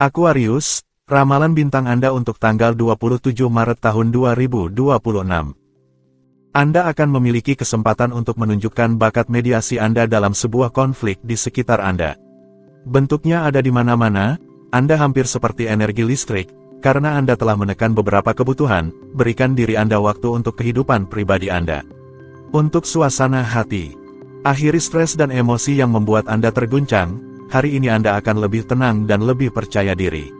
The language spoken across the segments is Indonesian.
Aquarius, ramalan bintang Anda untuk tanggal 27 Maret tahun 2026. Anda akan memiliki kesempatan untuk menunjukkan bakat mediasi Anda dalam sebuah konflik di sekitar Anda. Bentuknya ada di mana-mana, Anda hampir seperti energi listrik, karena Anda telah menekan beberapa kebutuhan, berikan diri Anda waktu untuk kehidupan pribadi Anda. Untuk suasana hati, akhiri stres dan emosi yang membuat Anda terguncang. Hari ini Anda akan lebih tenang dan lebih percaya diri.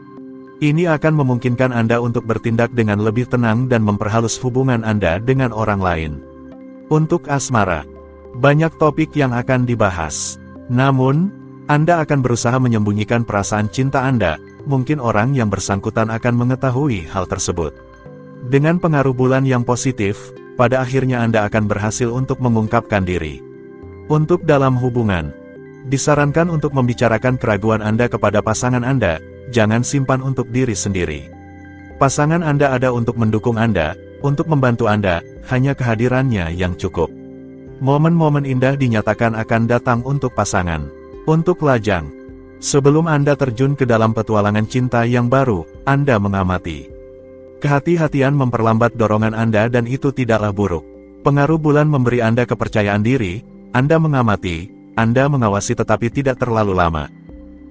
Ini akan memungkinkan Anda untuk bertindak dengan lebih tenang dan memperhalus hubungan Anda dengan orang lain. Untuk asmara, banyak topik yang akan dibahas. Namun, Anda akan berusaha menyembunyikan perasaan cinta Anda, mungkin orang yang bersangkutan akan mengetahui hal tersebut. Dengan pengaruh bulan yang positif, pada akhirnya Anda akan berhasil untuk mengungkapkan diri. Untuk dalam hubungan, disarankan untuk membicarakan keraguan Anda kepada pasangan Anda, jangan simpan untuk diri sendiri. Pasangan Anda ada untuk mendukung Anda, untuk membantu Anda, hanya kehadirannya yang cukup. Momen-momen indah dinyatakan akan datang untuk pasangan. Untuk lajang, sebelum Anda terjun ke dalam petualangan cinta yang baru, Anda mengamati. Kehati-hatian memperlambat dorongan Anda dan itu tidaklah buruk. Pengaruh bulan memberi Anda kepercayaan diri, Anda mengamati, Anda mengawasi tetapi tidak terlalu lama.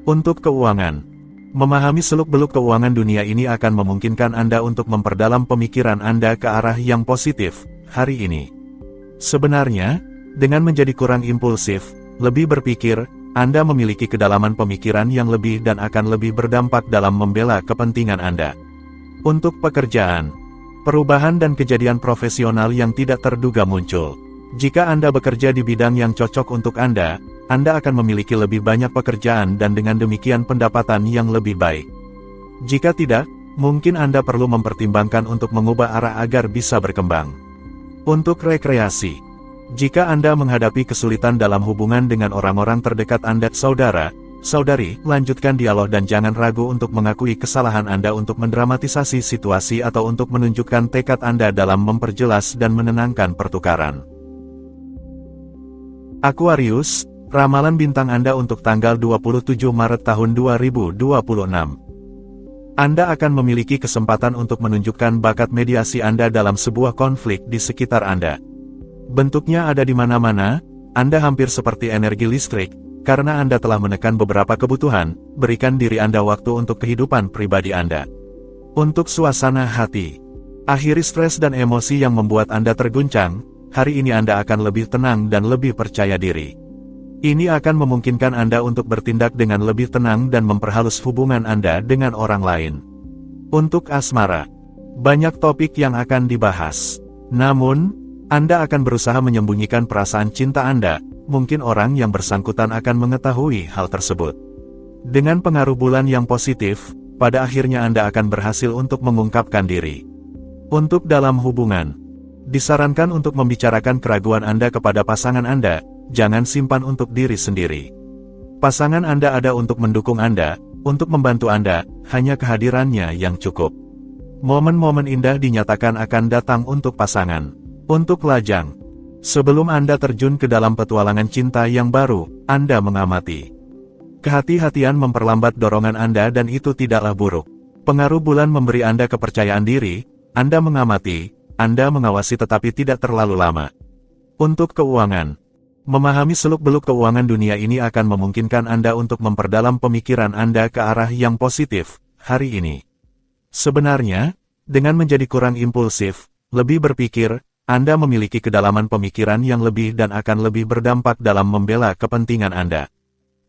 Untuk keuangan, memahami seluk-beluk keuangan dunia ini akan memungkinkan Anda untuk memperdalam pemikiran Anda ke arah yang positif, hari ini. Sebenarnya, dengan menjadi kurang impulsif, lebih berpikir, Anda memiliki kedalaman pemikiran yang lebih dan akan lebih berdampak dalam membela kepentingan Anda. Untuk pekerjaan, perubahan dan kejadian profesional yang tidak terduga muncul. Jika Anda bekerja di bidang yang cocok untuk Anda akan memiliki lebih banyak pekerjaan dan dengan demikian pendapatan yang lebih baik. Jika tidak, mungkin Anda perlu mempertimbangkan untuk mengubah arah agar bisa berkembang. Untuk rekreasi, jika Anda menghadapi kesulitan dalam hubungan dengan orang-orang terdekat Anda, saudara, saudari, lanjutkan dialog dan jangan ragu untuk mengakui kesalahan Anda untuk mendramatisasi situasi atau untuk menunjukkan tekad Anda dalam memperjelas dan menenangkan pertukaran. Aquarius, ramalan bintang Anda untuk tanggal 27 Maret tahun 2026. Anda akan memiliki kesempatan untuk menunjukkan bakat mediasi Anda dalam sebuah konflik di sekitar Anda. Bentuknya ada di mana-mana, Anda hampir seperti energi listrik, karena Anda telah menekan beberapa kebutuhan, berikan diri Anda waktu untuk kehidupan pribadi Anda. Untuk suasana hati, akhiri stres dan emosi yang membuat Anda terguncang. Hari ini Anda akan lebih tenang dan lebih percaya diri. Ini akan memungkinkan Anda untuk bertindak dengan lebih tenang dan memperhalus hubungan Anda dengan orang lain. Untuk asmara, banyak topik yang akan dibahas. Namun, Anda akan berusaha menyembunyikan perasaan cinta Anda, mungkin orang yang bersangkutan akan mengetahui hal tersebut. Dengan pengaruh bulan yang positif, pada akhirnya Anda akan berhasil untuk mengungkapkan diri. Untuk dalam hubungan, disarankan untuk membicarakan keraguan Anda kepada pasangan Anda, jangan simpan untuk diri sendiri. Pasangan Anda ada untuk mendukung Anda, untuk membantu Anda, hanya kehadirannya yang cukup. Momen-momen indah dinyatakan akan datang untuk pasangan. Untuk lajang, sebelum Anda terjun ke dalam petualangan cinta yang baru, Anda mengamati. Kehati-hatian memperlambat dorongan Anda dan itu tidaklah buruk. Pengaruh bulan memberi Anda kepercayaan diri, Anda mengamati, Anda mengawasi tetapi tidak terlalu lama. Untuk keuangan, memahami seluk-beluk keuangan dunia ini akan memungkinkan Anda untuk memperdalam pemikiran Anda ke arah yang positif, hari ini. Sebenarnya, dengan menjadi kurang impulsif, lebih berpikir, Anda memiliki kedalaman pemikiran yang lebih dan akan lebih berdampak dalam membela kepentingan Anda.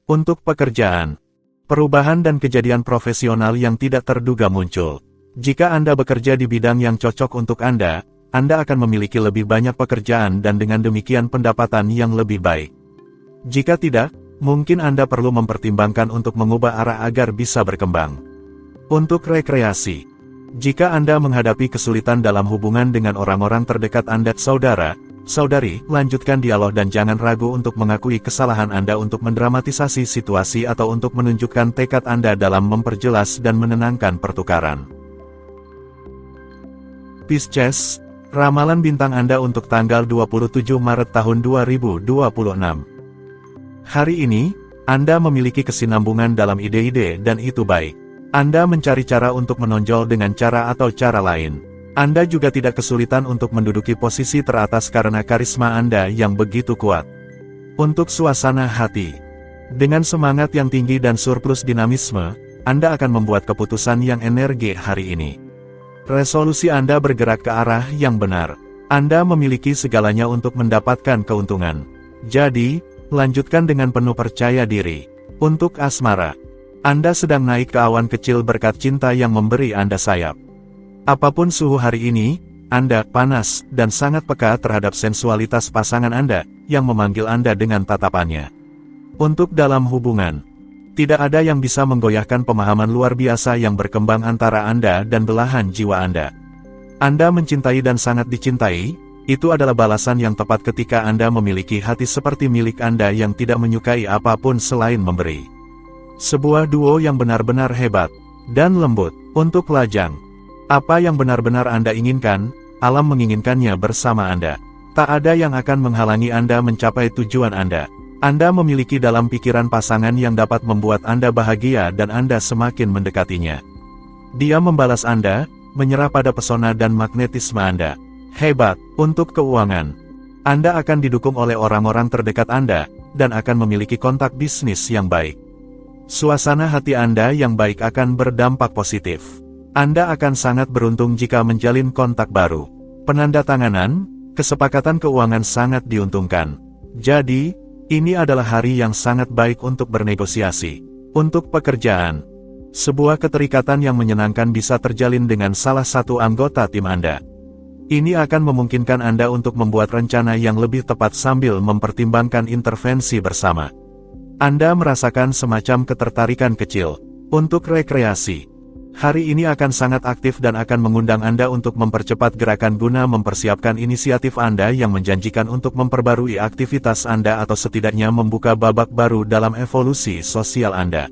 Untuk pekerjaan, perubahan dan kejadian profesional yang tidak terduga muncul. Jika Anda bekerja di bidang yang cocok untuk Anda akan memiliki lebih banyak pekerjaan dan dengan demikian pendapatan yang lebih baik. Jika tidak, mungkin Anda perlu mempertimbangkan untuk mengubah arah agar bisa berkembang. Untuk rekreasi, jika Anda menghadapi kesulitan dalam hubungan dengan orang-orang terdekat Anda, saudara, saudari, lanjutkan dialog dan jangan ragu untuk mengakui kesalahan Anda untuk mendramatisasi situasi atau untuk menunjukkan tekad Anda dalam memperjelas dan menenangkan pertukaran. Pisces, ramalan bintang Anda untuk tanggal 27 Maret tahun 2026. Hari ini, Anda memiliki kesinambungan dalam ide-ide dan itu baik. Anda mencari cara untuk menonjol dengan cara atau cara lain. Anda juga tidak kesulitan untuk menduduki posisi teratas karena karisma Anda yang begitu kuat. Untuk suasana hati, dengan semangat yang tinggi dan surplus dinamisme, Anda akan membuat keputusan yang energi hari ini. Resolusi Anda bergerak ke arah yang benar. Anda memiliki segalanya untuk mendapatkan keuntungan. Jadi, lanjutkan dengan penuh percaya diri. Untuk asmara, Anda sedang naik ke awan kecil berkat cinta yang memberi Anda sayap. Apapun suhu hari ini, Anda panas dan sangat peka terhadap sensualitas pasangan Anda yang memanggil Anda dengan tatapannya. Untuk dalam hubungan, tidak ada yang bisa menggoyahkan pemahaman luar biasa yang berkembang antara Anda dan belahan jiwa Anda. Anda mencintai dan sangat dicintai, itu adalah balasan yang tepat ketika Anda memiliki hati seperti milik Anda yang tidak menyukai apapun selain memberi. Sebuah duo yang benar-benar hebat dan lembut. Untuk lajang, apa yang benar-benar Anda inginkan, alam menginginkannya bersama Anda. Tak ada yang akan menghalangi Anda mencapai tujuan Anda. Anda memiliki dalam pikiran pasangan yang dapat membuat Anda bahagia dan Anda semakin mendekatinya. Dia membalas Anda, menyerah pada pesona dan magnetisme Anda. Hebat. Untuk keuangan, Anda akan didukung oleh orang-orang terdekat Anda, dan akan memiliki kontak bisnis yang baik. Suasana hati Anda yang baik akan berdampak positif. Anda akan sangat beruntung jika menjalin kontak baru. Penandatanganan, kesepakatan keuangan sangat diuntungkan. Jadi, ini adalah hari yang sangat baik untuk bernegosiasi. Untuk pekerjaan, sebuah keterikatan yang menyenangkan bisa terjalin dengan salah satu anggota tim Anda. Ini akan memungkinkan Anda untuk membuat rencana yang lebih tepat sambil mempertimbangkan intervensi bersama. Anda merasakan semacam ketertarikan kecil. Untuk rekreasi, hari ini akan sangat aktif dan akan mengundang Anda untuk mempercepat gerakan guna mempersiapkan inisiatif Anda yang menjanjikan untuk memperbarui aktivitas Anda atau setidaknya membuka babak baru dalam evolusi sosial Anda.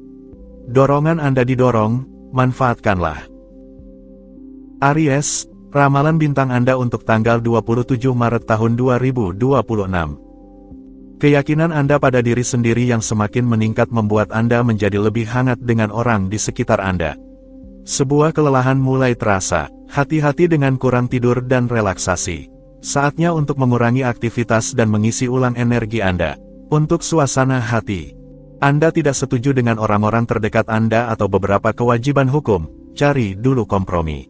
Dorongan Anda didorong, manfaatkanlah. Aries, ramalan bintang Anda untuk tanggal 27 Maret tahun 2026. Keyakinan Anda pada diri sendiri yang semakin meningkat membuat Anda menjadi lebih hangat dengan orang di sekitar Anda. Sebuah kelelahan mulai terasa, hati-hati dengan kurang tidur dan relaksasi. Saatnya untuk mengurangi aktivitas dan mengisi ulang energi Anda. Untuk suasana hati, Anda tidak setuju dengan orang-orang terdekat Anda atau beberapa kewajiban hukum, cari dulu kompromi.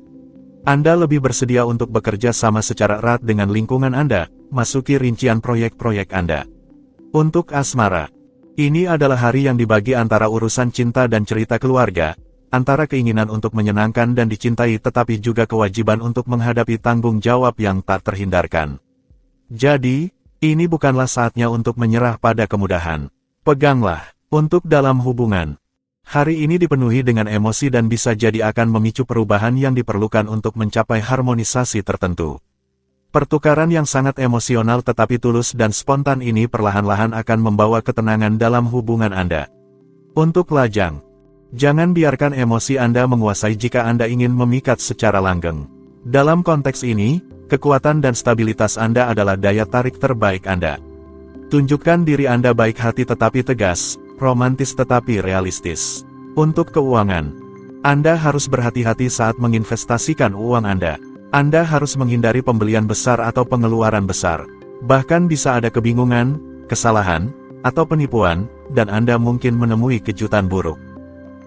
Anda lebih bersedia untuk bekerja sama secara erat dengan lingkungan Anda, masuki rincian proyek-proyek Anda. Untuk asmara, ini adalah hari yang dibagi antara urusan cinta dan cerita keluarga, antara keinginan untuk menyenangkan dan dicintai tetapi juga kewajiban untuk menghadapi tanggung jawab yang tak terhindarkan. Jadi, ini bukanlah saatnya untuk menyerah pada kemudahan. Peganglah. Untuk dalam hubungan, hari ini dipenuhi dengan emosi dan bisa jadi akan memicu perubahan yang diperlukan untuk mencapai harmonisasi tertentu. Pertukaran yang sangat emosional tetapi tulus dan spontan ini perlahan-lahan akan membawa ketenangan dalam hubungan Anda. Untuk lajang, jangan biarkan emosi Anda menguasai jika Anda ingin memikat secara langgeng. Dalam konteks ini, kekuatan dan stabilitas Anda adalah daya tarik terbaik Anda. Tunjukkan diri Anda baik hati tetapi tegas, romantis tetapi realistis. Untuk keuangan, Anda harus berhati-hati saat menginvestasikan uang Anda. Anda harus menghindari pembelian besar atau pengeluaran besar. Bahkan bisa ada kebingungan, kesalahan, atau penipuan, dan Anda mungkin menemui kejutan buruk.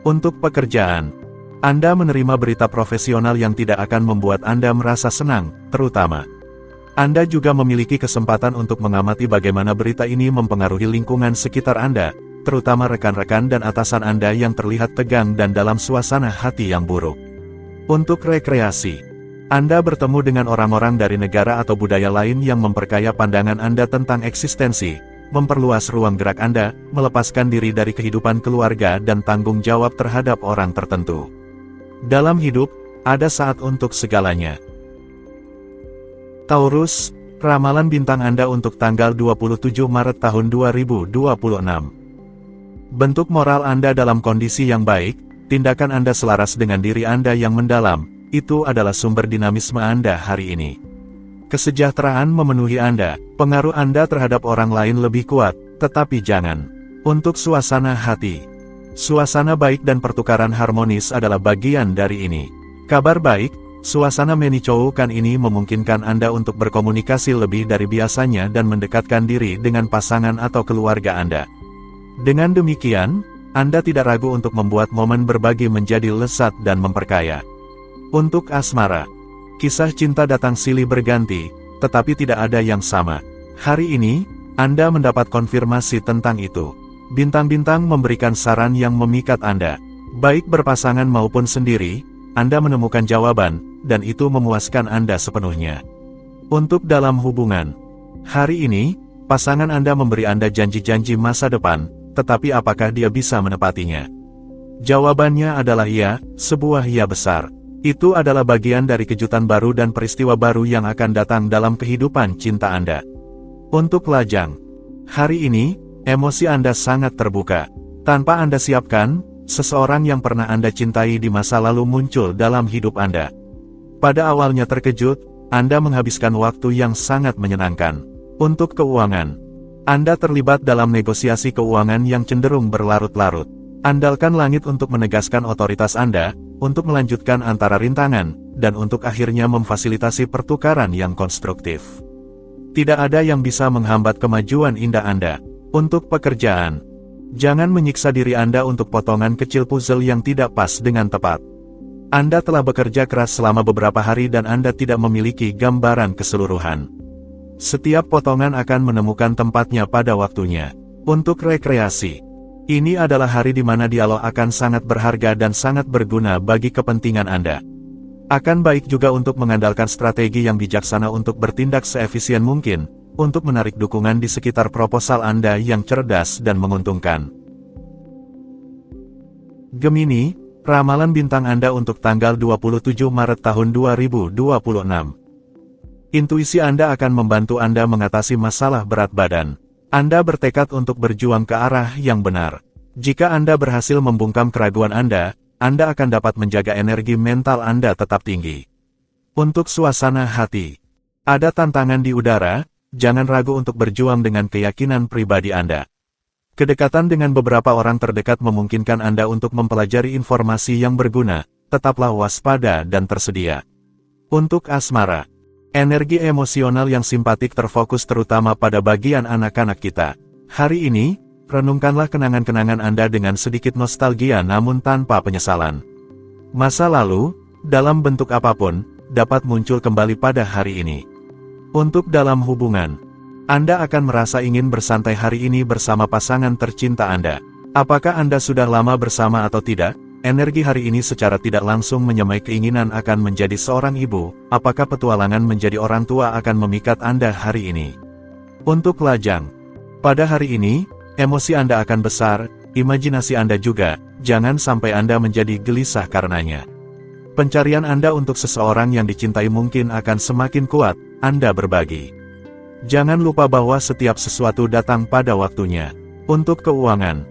Untuk pekerjaan, Anda menerima berita profesional yang tidak akan membuat Anda merasa senang, terutama. Anda juga memiliki kesempatan untuk mengamati bagaimana berita ini mempengaruhi lingkungan sekitar Anda, terutama rekan-rekan dan atasan Anda yang terlihat tegang dan dalam suasana hati yang buruk. Untuk rekreasi, Anda bertemu dengan orang-orang dari negara atau budaya lain yang memperkaya pandangan Anda tentang eksistensi, memperluas ruang gerak Anda, melepaskan diri dari kehidupan keluarga dan tanggung jawab terhadap orang tertentu. Dalam hidup, ada saat untuk segalanya. Taurus, ramalan bintang Anda untuk tanggal 27 Maret tahun 2026. Bentuk moral Anda dalam kondisi yang baik, tindakan Anda selaras dengan diri Anda yang mendalam, itu adalah sumber dinamisme Anda hari ini. Kesejahteraan memenuhi Anda, pengaruh Anda terhadap orang lain lebih kuat, tetapi jangan. Untuk suasana hati, Suasana baik dan pertukaran harmonis adalah bagian dari ini. Kabar baik, suasana menicoukan ini memungkinkan Anda untuk berkomunikasi lebih dari biasanya dan mendekatkan diri dengan pasangan atau keluarga Anda. Dengan demikian, Anda tidak ragu untuk membuat momen berbagi menjadi lezat dan memperkaya. Untuk asmara, kisah cinta datang silih berganti, tetapi tidak ada yang sama. Hari ini, Anda mendapat konfirmasi tentang itu. Bintang-bintang memberikan saran yang memikat Anda. Baik berpasangan maupun sendiri, Anda menemukan jawaban, dan itu memuaskan Anda sepenuhnya. Untuk dalam hubungan, hari ini, pasangan Anda memberi Anda janji-janji masa depan, tetapi apakah dia bisa menepatinya? Jawabannya adalah ya, sebuah ya besar. Itu adalah bagian dari kejutan baru dan peristiwa baru yang akan datang dalam kehidupan cinta Anda. Untuk lajang, hari ini, emosi Anda sangat terbuka. Tanpa Anda siapkan, seseorang yang pernah Anda cintai di masa lalu muncul dalam hidup Anda. Pada awalnya terkejut, Anda menghabiskan waktu yang sangat menyenangkan. Untuk keuangan, Anda terlibat dalam negosiasi keuangan yang cenderung berlarut-larut. Andalkan langit untuk menegaskan otoritas Anda, untuk melanjutkan antara rintangan, dan untuk akhirnya memfasilitasi pertukaran yang konstruktif. Tidak ada yang bisa menghambat kemajuan indah Anda. Untuk pekerjaan, jangan menyiksa diri Anda untuk potongan kecil puzzle yang tidak pas dengan tepat. Anda telah bekerja keras selama beberapa hari dan Anda tidak memiliki gambaran keseluruhan. Setiap potongan akan menemukan tempatnya pada waktunya. Untuk rekreasi, ini adalah hari di mana dialog akan sangat berharga dan sangat berguna bagi kepentingan Anda. Akan baik juga untuk mengandalkan strategi yang bijaksana untuk bertindak seefisien mungkin, untuk menarik dukungan di sekitar proposal Anda yang cerdas dan menguntungkan. Gemini, ramalan bintang Anda untuk tanggal 27 Maret tahun 2026. Intuisi Anda akan membantu Anda mengatasi masalah berat badan. Anda bertekad untuk berjuang ke arah yang benar. Jika Anda berhasil membungkam keraguan Anda akan dapat menjaga energi mental Anda tetap tinggi. Untuk suasana hati, ada tantangan di udara, jangan ragu untuk berjuang dengan keyakinan pribadi Anda. Kedekatan dengan beberapa orang terdekat memungkinkan Anda untuk mempelajari informasi yang berguna, tetaplah waspada dan tersedia. Untuk asmara, energi emosional yang simpatik terfokus terutama pada bagian anak-anak kita. Hari ini, renungkanlah kenangan-kenangan Anda dengan sedikit nostalgia namun tanpa penyesalan. Masa lalu, dalam bentuk apapun, dapat muncul kembali pada hari ini. Untuk dalam hubungan, Anda akan merasa ingin bersantai hari ini bersama pasangan tercinta Anda. Apakah Anda sudah lama bersama atau tidak? Energi hari ini secara tidak langsung menyemai keinginan akan menjadi seorang ibu. Apakah petualangan menjadi orang tua akan memikat Anda hari ini? Untuk lajang, pada hari ini, emosi Anda akan besar, imajinasi Anda juga, jangan sampai Anda menjadi gelisah karenanya. Pencarian Anda untuk seseorang yang dicintai mungkin akan semakin kuat, Anda berbagi. Jangan lupa bahwa setiap sesuatu datang pada waktunya. Untuk keuangan,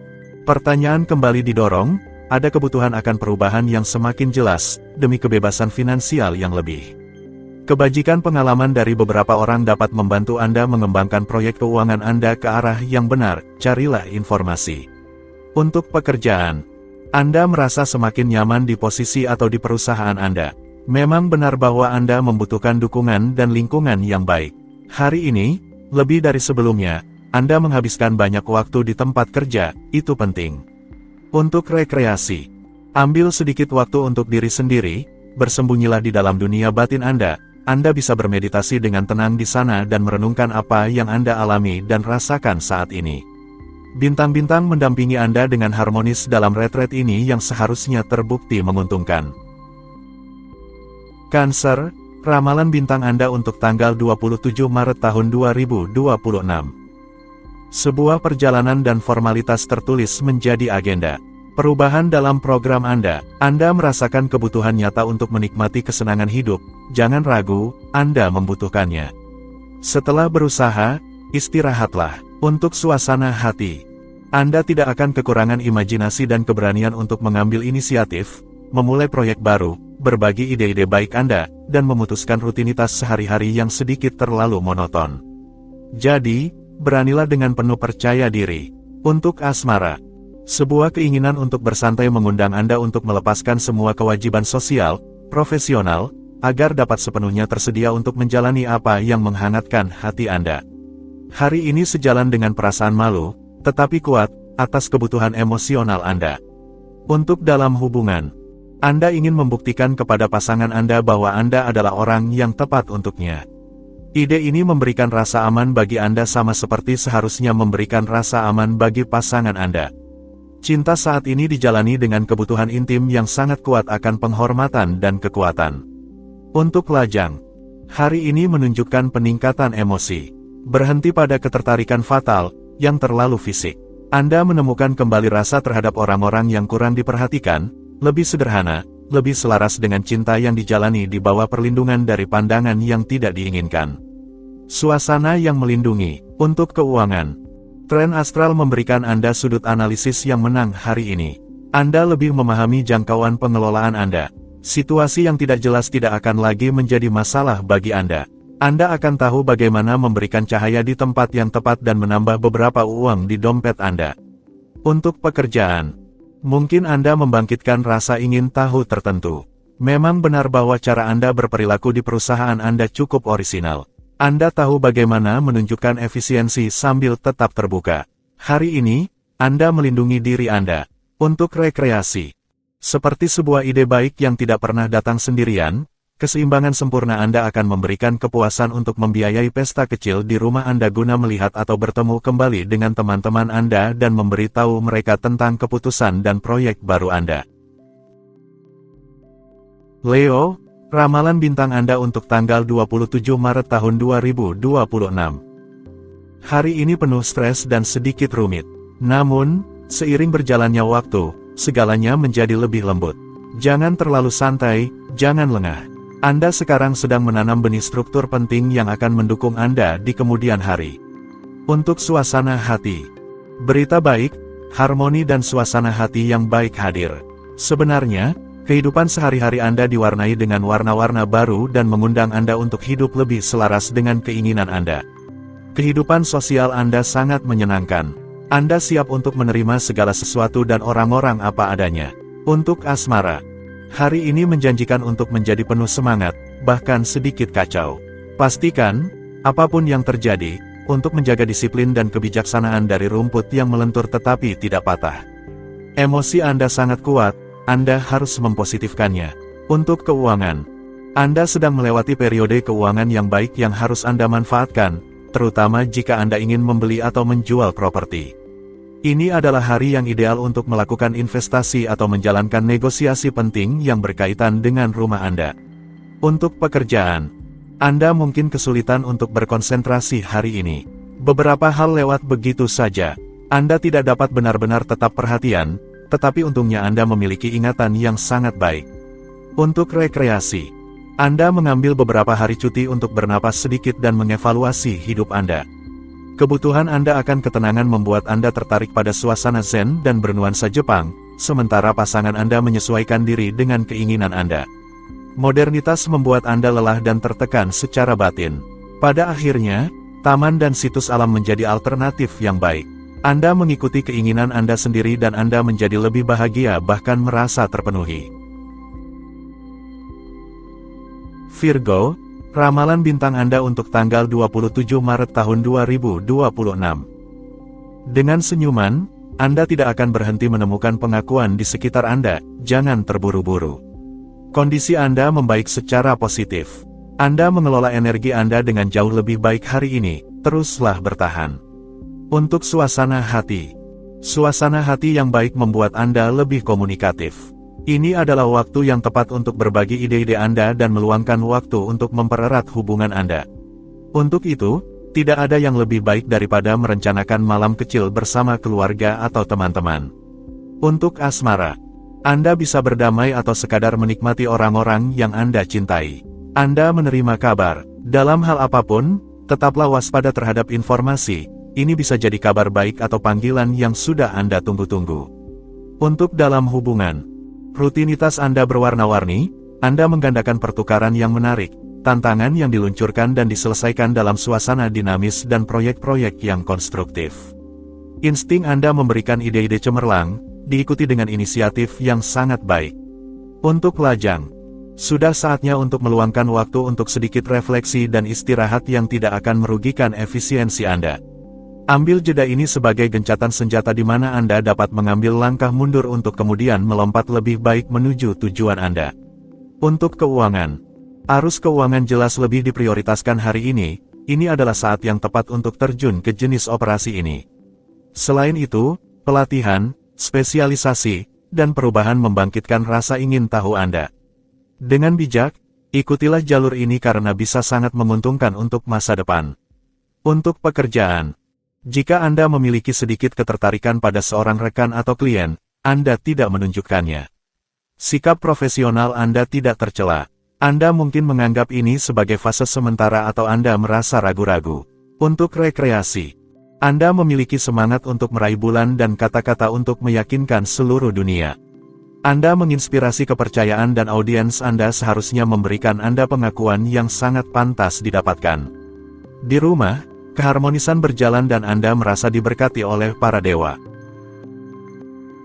pertanyaan kembali didorong, ada kebutuhan akan perubahan yang semakin jelas, demi kebebasan finansial yang lebih. Kebajikan pengalaman dari beberapa orang dapat membantu Anda mengembangkan proyek keuangan Anda ke arah yang benar, carilah informasi. Untuk pekerjaan, Anda merasa semakin nyaman di posisi atau di perusahaan Anda. Memang benar bahwa Anda membutuhkan dukungan dan lingkungan yang baik. Hari ini, lebih dari sebelumnya, Anda menghabiskan banyak waktu di tempat kerja, itu penting. Untuk rekreasi, ambil sedikit waktu untuk diri sendiri, bersembunyilah di dalam dunia batin Anda bisa bermeditasi dengan tenang di sana dan merenungkan apa yang Anda alami dan rasakan saat ini. Bintang-bintang mendampingi Anda dengan harmonis dalam retret ini yang seharusnya terbukti menguntungkan. Cancer, ramalan bintang Anda untuk tanggal 27 Maret tahun 2026. Sebuah perjalanan dan formalitas tertulis menjadi agenda. Perubahan dalam program Anda merasakan kebutuhan nyata untuk menikmati kesenangan hidup, jangan ragu, Anda membutuhkannya. Setelah berusaha, istirahatlah. Untuk suasana hati, Anda tidak akan kekurangan imajinasi dan keberanian untuk mengambil inisiatif, memulai proyek baru, berbagi ide-ide baik Anda, dan memutuskan rutinitas sehari-hari yang sedikit terlalu monoton. Jadi, beranilah dengan penuh percaya diri. Untuk asmara, Sebuah keinginan untuk bersantai mengundang Anda untuk melepaskan semua kewajiban sosial, profesional, agar dapat sepenuhnya tersedia untuk menjalani apa yang menghangatkan hati Anda. Hari ini sejalan dengan perasaan malu, tetapi kuat, atas kebutuhan emosional Anda. Untuk dalam hubungan, Anda ingin membuktikan kepada pasangan Anda bahwa Anda adalah orang yang tepat untuknya. Ide ini memberikan rasa aman bagi Anda sama seperti seharusnya memberikan rasa aman bagi pasangan Anda. Cinta saat ini dijalani dengan kebutuhan intim yang sangat kuat akan penghormatan dan kekuatan. Untuk lajang, hari ini menunjukkan peningkatan emosi. Berhenti pada ketertarikan fatal, yang terlalu fisik. Anda menemukan kembali rasa terhadap orang-orang yang kurang diperhatikan, lebih sederhana, lebih selaras dengan cinta yang dijalani di bawah perlindungan dari pandangan yang tidak diinginkan. Suasana yang melindungi. Untuk keuangan, tren astral memberikan Anda sudut analisis yang menang hari ini. Anda lebih memahami jangkauan pengelolaan Anda. Situasi yang tidak jelas tidak akan lagi menjadi masalah bagi Anda. Anda akan tahu bagaimana memberikan cahaya di tempat yang tepat dan menambah beberapa uang di dompet Anda. Untuk pekerjaan, mungkin Anda membangkitkan rasa ingin tahu tertentu. Memang benar bahwa cara Anda berperilaku di perusahaan Anda cukup orisinal. Anda tahu bagaimana menunjukkan efisiensi sambil tetap terbuka. Hari ini, Anda melindungi diri Anda. Untuk rekreasi, seperti sebuah ide baik yang tidak pernah datang sendirian, keseimbangan sempurna Anda akan memberikan kepuasan untuk membiayai pesta kecil di rumah Anda guna melihat atau bertemu kembali dengan teman-teman Anda dan memberitahu mereka tentang keputusan dan proyek baru Anda. Leo, ramalan bintang Anda untuk tanggal 27 Maret tahun 2026. Hari ini penuh stres dan sedikit rumit. Namun, seiring berjalannya waktu, segalanya menjadi lebih lembut. Jangan terlalu santai, jangan lengah. Anda sekarang sedang menanam benih struktur penting yang akan mendukung Anda di kemudian hari. Untuk suasana hati, berita baik, harmoni dan suasana hati yang baik hadir. Sebenarnya, kehidupan sehari-hari Anda diwarnai dengan warna-warna baru dan mengundang Anda untuk hidup lebih selaras dengan keinginan Anda. Kehidupan sosial Anda sangat menyenangkan. Anda siap untuk menerima segala sesuatu dan orang-orang apa adanya. Untuk asmara, hari ini menjanjikan untuk menjadi penuh semangat, bahkan sedikit kacau. Pastikan, apapun yang terjadi, untuk menjaga disiplin dan kebijaksanaan dari rumput yang melentur tetapi tidak patah. Emosi Anda sangat kuat, Anda harus mempositifkannya. Untuk keuangan, Anda sedang melewati periode keuangan yang baik yang harus Anda manfaatkan, terutama jika Anda ingin membeli atau menjual properti. Ini adalah hari yang ideal untuk melakukan investasi atau menjalankan negosiasi penting yang berkaitan dengan rumah Anda. Untuk pekerjaan, Anda mungkin kesulitan untuk berkonsentrasi hari ini. Beberapa hal lewat begitu saja. Anda tidak dapat benar-benar tetap perhatian, tetapi untungnya Anda memiliki ingatan yang sangat baik. Untuk rekreasi, Anda mengambil beberapa hari cuti untuk bernapas sedikit dan mengevaluasi hidup Anda. Kebutuhan Anda akan ketenangan membuat Anda tertarik pada suasana zen dan bernuansa Jepang, sementara pasangan Anda menyesuaikan diri dengan keinginan Anda. Modernitas membuat Anda lelah dan tertekan secara batin. Pada akhirnya, taman dan situs alam menjadi alternatif yang baik. Anda mengikuti keinginan Anda sendiri dan Anda menjadi lebih bahagia bahkan merasa terpenuhi. Virgo, ramalan bintang Anda untuk tanggal 27 Maret tahun 2026. Dengan senyuman, Anda tidak akan berhenti menemukan pengakuan di sekitar Anda, jangan terburu-buru. Kondisi Anda membaik secara positif. Anda mengelola energi Anda dengan jauh lebih baik hari ini, teruslah bertahan. Untuk suasana hati. Suasana hati yang baik membuat Anda lebih komunikatif. Ini adalah waktu yang tepat untuk berbagi ide-ide Anda dan meluangkan waktu untuk mempererat hubungan Anda. Untuk itu, tidak ada yang lebih baik daripada merencanakan malam kecil bersama keluarga atau teman-teman. Untuk asmara, Anda bisa berdamai atau sekadar menikmati orang-orang yang Anda cintai. Anda menerima kabar. Dalam hal apapun, tetaplah waspada terhadap informasi. Ini bisa jadi kabar baik atau panggilan yang sudah Anda tunggu-tunggu. Untuk dalam hubungan, rutinitas Anda berwarna-warni, Anda menggandakan pertukaran yang menarik, tantangan yang diluncurkan dan diselesaikan dalam suasana dinamis dan proyek-proyek yang konstruktif. Insting Anda memberikan ide-ide cemerlang, diikuti dengan inisiatif yang sangat baik. Untuk lajang, sudah saatnya untuk meluangkan waktu untuk sedikit refleksi dan istirahat yang tidak akan merugikan efisiensi Anda. Ambil jeda ini sebagai gencatan senjata di mana Anda dapat mengambil langkah mundur untuk kemudian melompat lebih baik menuju tujuan Anda. Untuk keuangan, arus keuangan jelas lebih diprioritaskan hari ini adalah saat yang tepat untuk terjun ke jenis operasi ini. Selain itu, pelatihan, spesialisasi, dan perubahan membangkitkan rasa ingin tahu Anda. Dengan bijak, ikutilah jalur ini karena bisa sangat menguntungkan untuk masa depan. Untuk pekerjaan, jika Anda memiliki sedikit ketertarikan pada seorang rekan atau klien, Anda tidak menunjukkannya. Sikap profesional Anda tidak tercela. Anda mungkin menganggap ini sebagai fase sementara atau Anda merasa ragu-ragu. Untuk rekreasi, Anda memiliki semangat untuk meraih bulan dan kata-kata untuk meyakinkan seluruh dunia. Anda menginspirasi kepercayaan dan audiens Anda seharusnya memberikan Anda pengakuan yang sangat pantas didapatkan. Di rumah, keharmonisan berjalan dan Anda merasa diberkati oleh para dewa.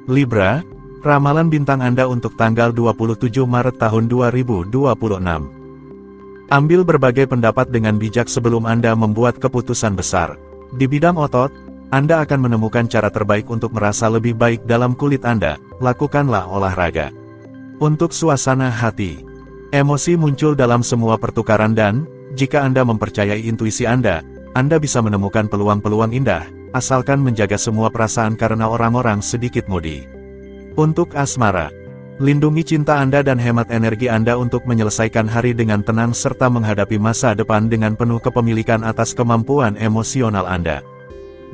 Libra, ramalan bintang Anda untuk tanggal 27 Maret tahun 2026. Ambil berbagai pendapat dengan bijak sebelum Anda membuat keputusan besar. Di bidang otot, Anda akan menemukan cara terbaik untuk merasa lebih baik dalam kulit Anda, lakukanlah olahraga. Untuk suasana hati, emosi muncul dalam semua pertukaran dan, jika Anda mempercayai intuisi Anda bisa menemukan peluang-peluang indah, asalkan menjaga semua perasaan karena orang-orang sedikit mudi. Untuk asmara, lindungi cinta Anda dan hemat energi Anda untuk menyelesaikan hari dengan tenang serta menghadapi masa depan dengan penuh kepemilikan atas kemampuan emosional Anda.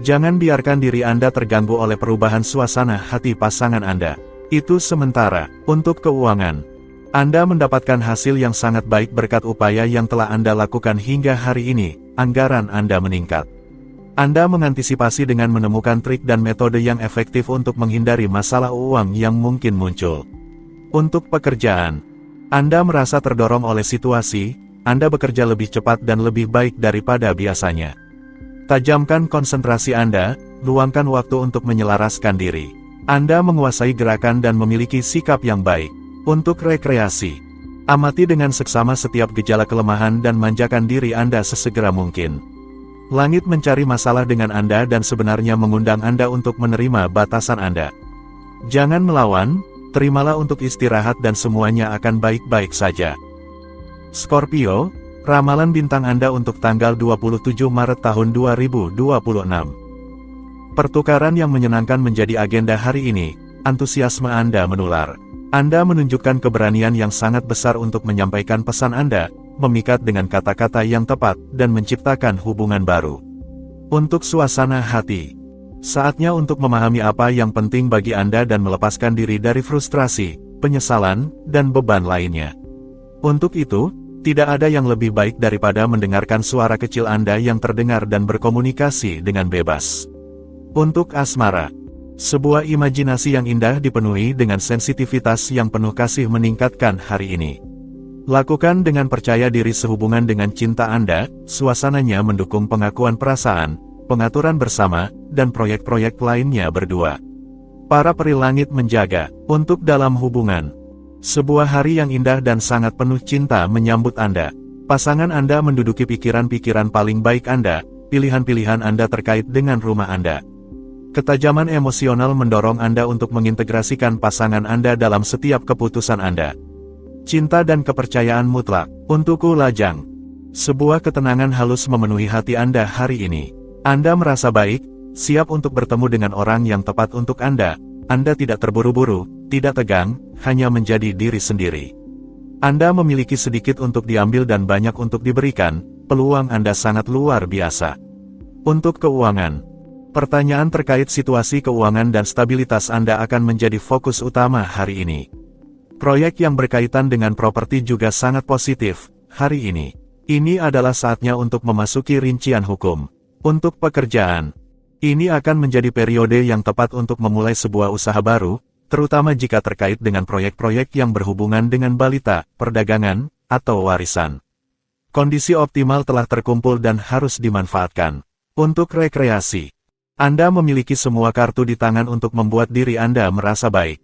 Jangan biarkan diri Anda terganggu oleh perubahan suasana hati pasangan Anda. Itu sementara. Untuk keuangan, Anda mendapatkan hasil yang sangat baik berkat upaya yang telah Anda lakukan hingga hari ini, anggaran Anda meningkat. Anda mengantisipasi dengan menemukan trik dan metode yang efektif untuk menghindari masalah uang yang mungkin muncul. Untuk pekerjaan, Anda merasa terdorong oleh situasi, Anda bekerja lebih cepat dan lebih baik daripada biasanya. Tajamkan konsentrasi Anda, luangkan waktu untuk menyelaraskan diri. Anda menguasai gerakan dan memiliki sikap yang baik. Untuk rekreasi, amati dengan seksama setiap gejala kelemahan dan manjakan diri Anda sesegera mungkin. Langit mencari masalah dengan Anda dan sebenarnya mengundang Anda untuk menerima batasan Anda. Jangan melawan, terimalah untuk istirahat dan semuanya akan baik-baik saja. Scorpio, ramalan bintang Anda untuk tanggal 27 Maret tahun 2026. Pertukaran yang menyenangkan menjadi agenda hari ini, antusiasme Anda menular. Anda menunjukkan keberanian yang sangat besar untuk menyampaikan pesan Anda, memikat dengan kata-kata yang tepat, dan menciptakan hubungan baru. Untuk suasana hati, saatnya untuk memahami apa yang penting bagi Anda dan melepaskan diri dari frustrasi, penyesalan, dan beban lainnya. Untuk itu, tidak ada yang lebih baik daripada mendengarkan suara kecil Anda yang terdengar dan berkomunikasi dengan bebas. Untuk asmara, sebuah imajinasi yang indah dipenuhi dengan sensitivitas yang penuh kasih meningkatkan hari ini. Lakukan dengan percaya diri sehubungan dengan cinta Anda, suasananya mendukung pengakuan perasaan, pengaturan bersama, dan proyek-proyek lainnya berdua. Para peri langit menjaga, untuk dalam hubungan. Sebuah hari yang indah dan sangat penuh cinta menyambut Anda. Pasangan Anda menduduki pikiran-pikiran paling baik Anda, pilihan-pilihan Anda terkait dengan rumah Anda. Ketajaman emosional mendorong Anda untuk mengintegrasikan pasangan Anda dalam setiap keputusan Anda. Cinta dan kepercayaan mutlak. Untukku lajang, sebuah ketenangan halus memenuhi hati Anda hari ini. Anda merasa baik, siap untuk bertemu dengan orang yang tepat untuk Anda. Anda tidak terburu-buru, tidak tegang, hanya menjadi diri sendiri. Anda memiliki sedikit untuk diambil dan banyak untuk diberikan, peluang Anda sangat luar biasa. Untuk keuangan, pertanyaan terkait situasi keuangan dan stabilitas Anda akan menjadi fokus utama hari ini. Proyek yang berkaitan dengan properti juga sangat positif hari ini. Ini adalah saatnya untuk memasuki rincian hukum. Untuk pekerjaan, ini akan menjadi periode yang tepat untuk memulai sebuah usaha baru, terutama jika terkait dengan proyek-proyek yang berhubungan dengan balita, perdagangan, atau warisan. Kondisi optimal telah terkumpul dan harus dimanfaatkan. Untuk rekreasi, Anda memiliki semua kartu di tangan untuk membuat diri Anda merasa baik.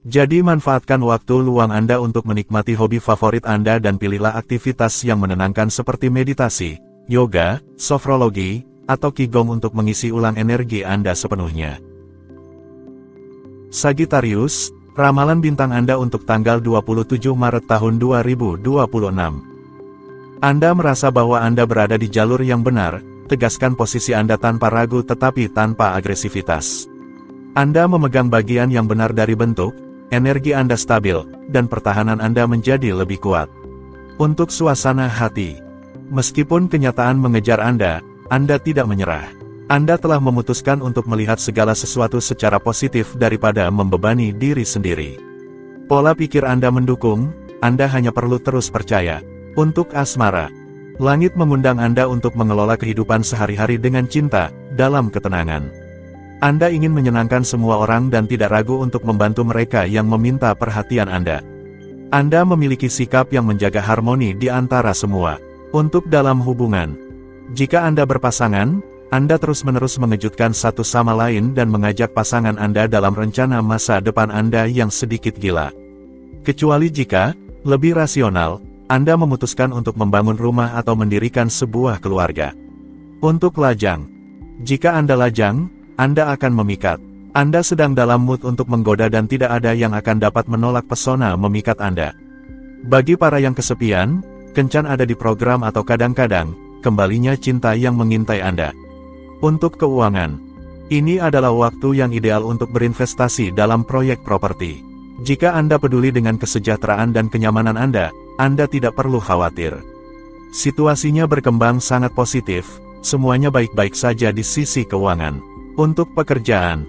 Jadi manfaatkan waktu luang Anda untuk menikmati hobi favorit Anda dan pilihlah aktivitas yang menenangkan seperti meditasi, yoga, sofrologi, atau qigong untuk mengisi ulang energi Anda sepenuhnya. Sagittarius, ramalan bintang Anda untuk tanggal 27 Maret tahun 2026. Anda merasa bahwa Anda berada di jalur yang benar. Tegaskan posisi Anda tanpa ragu tetapi tanpa agresivitas. Anda memegang bagian yang benar dari bentuk, energi Anda stabil, dan pertahanan Anda menjadi lebih kuat. Untuk suasana hati, meskipun kenyataan mengejar Anda tidak menyerah. Anda telah memutuskan untuk melihat segala sesuatu secara positif daripada membebani diri sendiri. Pola pikir Anda mendukung, Anda hanya perlu terus percaya. Untuk asmara, langit mengundang Anda untuk mengelola kehidupan sehari-hari dengan cinta, dalam ketenangan. Anda ingin menyenangkan semua orang dan tidak ragu untuk membantu mereka yang meminta perhatian Anda. Anda memiliki sikap yang menjaga harmoni di antara semua. Untuk dalam hubungan, jika Anda berpasangan, Anda terus-menerus mengejutkan satu sama lain dan mengajak pasangan Anda dalam rencana masa depan Anda yang sedikit gila. Kecuali jika, lebih rasional, Anda memutuskan untuk membangun rumah atau mendirikan sebuah keluarga. Untuk lajang, jika Anda lajang, Anda akan memikat. Anda sedang dalam mood untuk menggoda dan tidak ada yang akan dapat menolak pesona memikat Anda. Bagi para yang kesepian, kencan ada di program atau kadang-kadang, kembalinya cinta yang mengintai Anda. Untuk keuangan, ini adalah waktu yang ideal untuk berinvestasi dalam proyek properti. Jika Anda peduli dengan kesejahteraan dan kenyamanan Anda tidak perlu khawatir. Situasinya berkembang sangat positif, semuanya baik-baik saja di sisi keuangan. Untuk pekerjaan,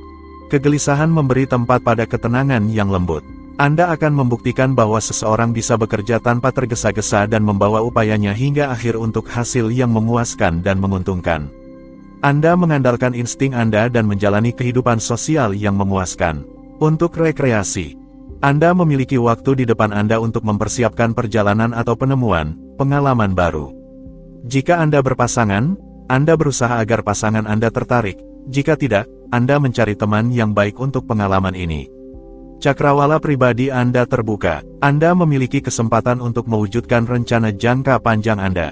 kegelisahan memberi tempat pada ketenangan yang lembut. Anda akan membuktikan bahwa seseorang bisa bekerja tanpa tergesa-gesa dan membawa upayanya hingga akhir untuk hasil yang memuaskan dan menguntungkan. Anda mengandalkan insting Anda dan menjalani kehidupan sosial yang memuaskan. Untuk rekreasi, Anda memiliki waktu di depan Anda untuk mempersiapkan perjalanan atau penemuan, pengalaman baru. Jika Anda berpasangan, Anda berusaha agar pasangan Anda tertarik. Jika tidak, Anda mencari teman yang baik untuk pengalaman ini. Cakrawala pribadi Anda terbuka. Anda memiliki kesempatan untuk mewujudkan rencana jangka panjang Anda.